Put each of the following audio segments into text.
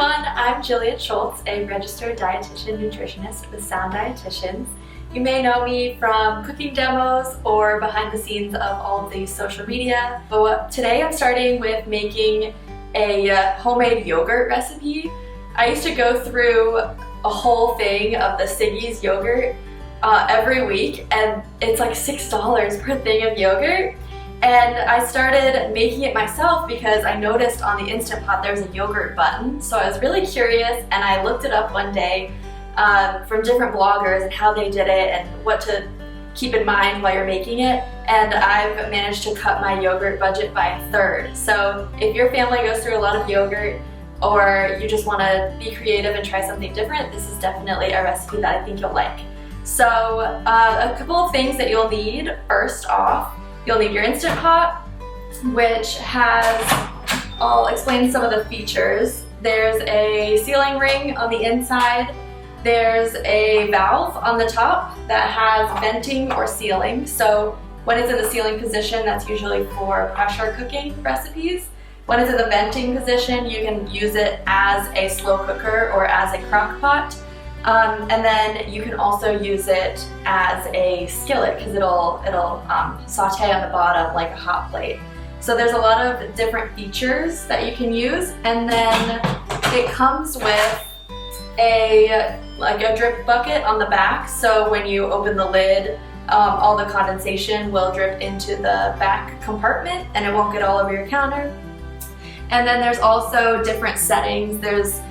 everyone, I'm Gillian Schultz, a registered dietitian nutritionist with Sound Dietitians. You may know me from cooking demos or behind the scenes of all of the social media. But today I'm starting with making a homemade yogurt recipe. I used to go through a whole thing of the Siggy's yogurt every week, and it's like $6 per thing of yogurt. And I started making it myself because I noticed on the Instant Pot there's a yogurt button. So I was really curious and I looked it up one day from different bloggers and how they did it and what to keep in mind while you're making it. And I've managed to cut my yogurt budget by a third. So if your family goes through a lot of yogurt or you just want to be creative and try something different, this is definitely a recipe that I think you'll like. So a couple of things that you'll need. First off, you'll need your Instant Pot, which has, I'll explain some of the features. There's a sealing ring on the inside. There's a valve on the top that has venting or sealing. So when it's in the sealing position, that's usually for pressure cooking recipes. When it's in the venting position, you can use it as a slow cooker or as a crock pot. And then you can also use it as a skillet because it'll saute on the bottom like a hot plate. So there's a lot of different features that you can use, and then it comes with a drip bucket on the back. So when you open the lid, all the condensation will drip into the back compartment and it won't get all over your counter. And then there's also different settings. There's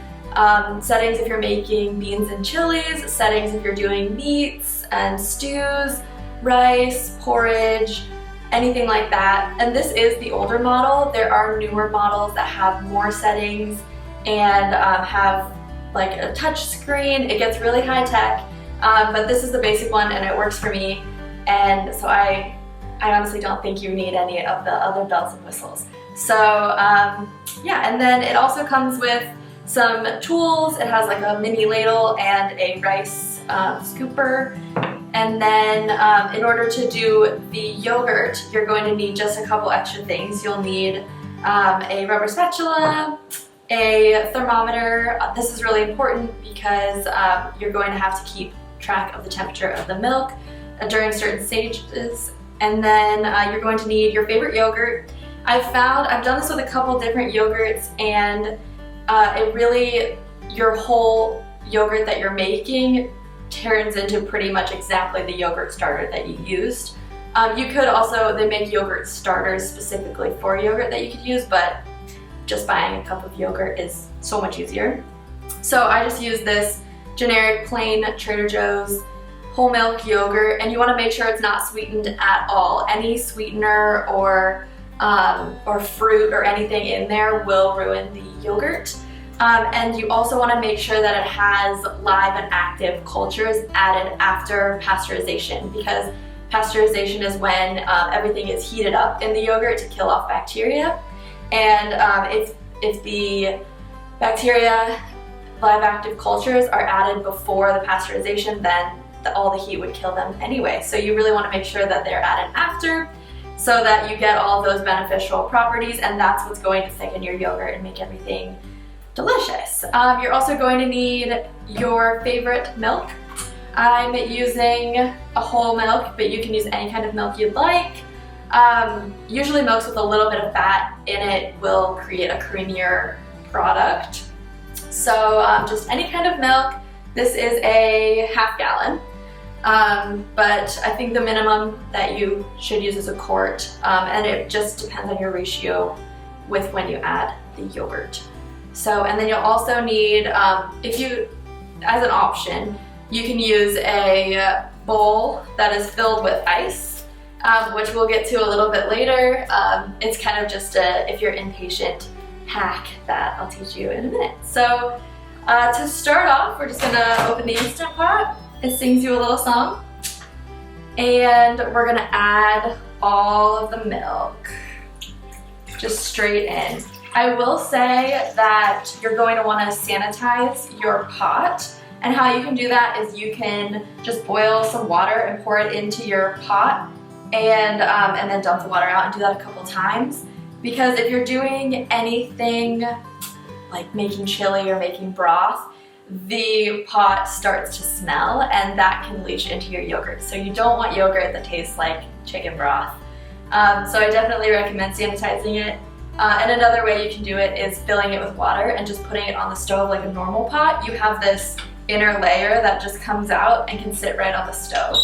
settings if you're making beans and chilies, settings if you're doing meats and stews, rice, porridge, anything like that. And this is the older model. There are newer models that have more settings and have like a touch screen. It gets really high tech, but this is the basic one and it works for me. And so I honestly don't think you need any of the other bells and whistles. So yeah, and then it also comes with some tools. It has like a mini ladle and a rice scooper. And then in order to do the yogurt, you're going to need just a couple extra things. You'll need a rubber spatula, a thermometer. This is really important because you're going to have to keep track of the temperature of the milk during certain stages. And then you're going to need your favorite yogurt. I've done this with a couple different yogurts, and it really, your whole yogurt that you're making turns into pretty much exactly the yogurt starter that you used. You could also, they make yogurt starters specifically for yogurt that you could use, but just buying a cup of yogurt is so much easier. So I just use this generic plain Trader Joe's whole milk yogurt, and you want to make sure it's not sweetened at all. Any sweetener or fruit or anything in there will ruin the yogurt. And you also want to make sure that it has live and active cultures added after pasteurization, because pasteurization is when everything is heated up in the yogurt to kill off bacteria. And if the bacteria live active cultures are added before the pasteurization, then all the heat would kill them anyway. So you really want to make sure that they're added after, so that you get all of those beneficial properties, and that's what's going to thicken your yogurt and make everything delicious. You're also going to need your favorite milk. I'm using a whole milk, but you can use any kind of milk you'd like. Usually milks with a little bit of fat in it will create a creamier product. So just any kind of milk. This is a half gallon. But I think the minimum that you should use is a quart, and it just depends on your ratio with when you add the yogurt. So, and then you'll also need, as an option, you can use a bowl that is filled with ice, which we'll get to a little bit later. It's kind of just if you're impatient, hack that I'll teach you in a minute. So to start off, we're just gonna open the Instant Pot. It sings you a little song, and we're gonna add all of the milk just straight in. I will say that you're going to want to sanitize your pot, and how you can do that is you can just boil some water and pour it into your pot, and then dump the water out, and do that a couple times. Because if you're doing anything like making chili or making broth, the pot starts to smell and that can leach into your yogurt. So you don't want yogurt that tastes like chicken broth. So I definitely recommend sanitizing it. And another way you can do it is filling it with water and just putting it on the stove like a normal pot. You have this inner layer that just comes out and can sit right on the stove.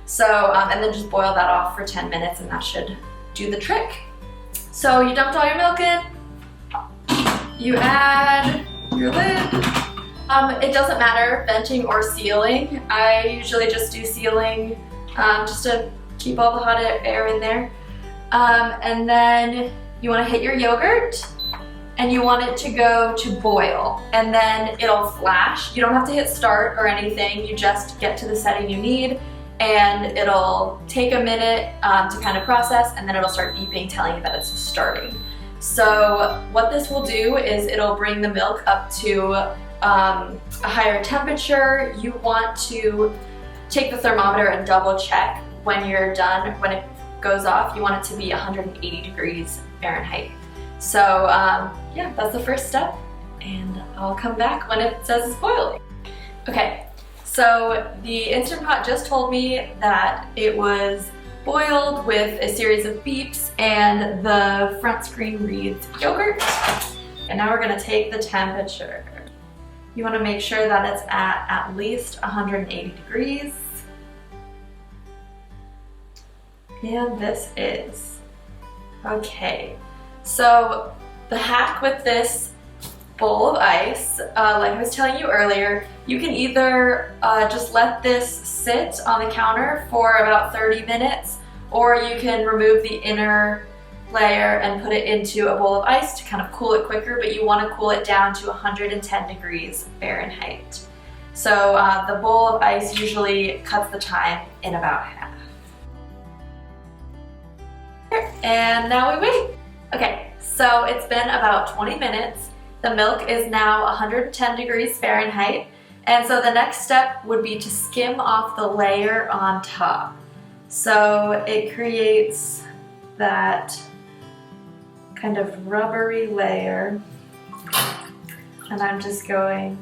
So, and then just boil that off for 10 minutes and that should do the trick. So you dumped all your milk in, you add your lid. It doesn't matter, venting or sealing. I usually just do sealing just to keep all the hot air in there. And then you want to hit your yogurt and you want it to go to boil and then it'll flash. You don't have to hit start or anything, you just get to the setting you need and it'll take a minute to kind of process and then it'll start beeping telling you that it's starting. So what this will do is it'll bring the milk up to a higher temperature. You want to take the thermometer and double check when you're done. When it goes off, you want it to be 180 degrees Fahrenheit. So yeah, that's the first step and I'll come back when it says it's boiling. Okay, so the Instant Pot just told me that it was boiled with a series of beeps and the front screen reads yogurt. And now we're gonna take the temperature. You wanna make sure that it's at least 180 degrees. And this is. Okay, so the hack with this bowl of ice, like I was telling you earlier, you can either just let this sit on the counter for about 30 minutes, or you can remove the inner layer and put it into a bowl of ice to kind of cool it quicker, but you want to cool it down to 110 degrees Fahrenheit. So the bowl of ice usually cuts the time in about half. And now we wait. Okay, so it's been about 20 minutes. The milk is now 110 degrees Fahrenheit. And so the next step would be to skim off the layer on top. So it creates that kind of rubbery layer. And I'm just going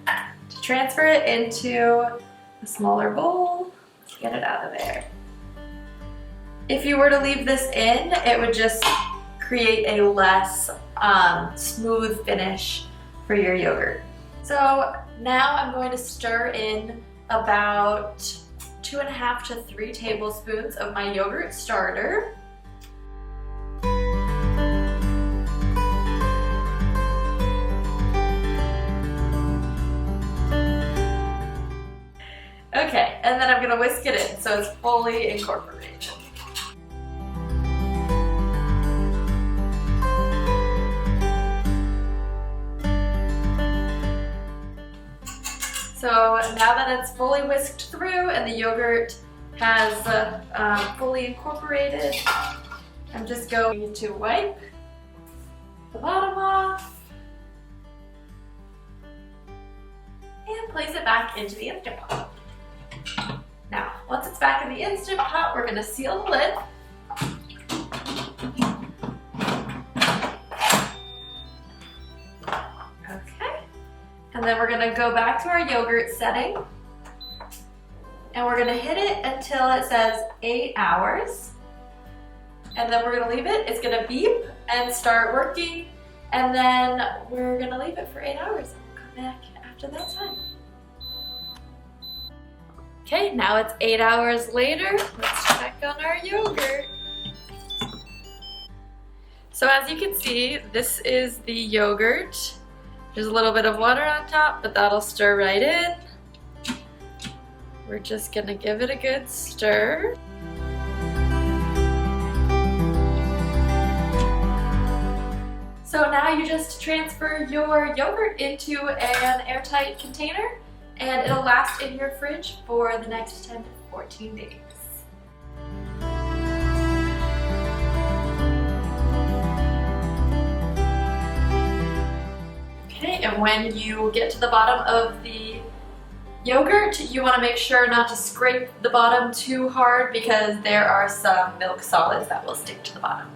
to transfer it into a smaller bowl. Get it out of there. If you were to leave this in, it would just create a less smooth finish for your yogurt. So now I'm going to stir in about 2.5 to 3 tablespoons of my yogurt starter. Okay, and then I'm gonna whisk it in so it's fully incorporated. So now that it's fully whisked through and the yogurt has fully incorporated, I'm just going to wipe the bottom off and place it back into the Instant Pot. Now, once it's back in the Instant Pot, we're going to seal the lid. And then we're gonna go back to our yogurt setting and we're gonna hit it until it says 8 hours. And then we're gonna leave it, it's gonna beep and start working. And then we're gonna leave it for 8 hours and we'll come back after that time. Okay, now it's 8 hours later. Let's check on our yogurt. So as you can see, this is the yogurt. There's a little bit of water on top, but that'll stir right in. We're just gonna give it a good stir. So now you just transfer your yogurt into an airtight container and it'll last in your fridge for the next 10 to 14 days. And when you get to the bottom of the yogurt, you want to make sure not to scrape the bottom too hard because there are some milk solids that will stick to the bottom.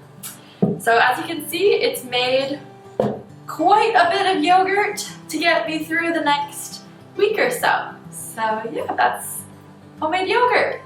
So as you can see, it's made quite a bit of yogurt to get me through the next week or so. So yeah, that's homemade yogurt.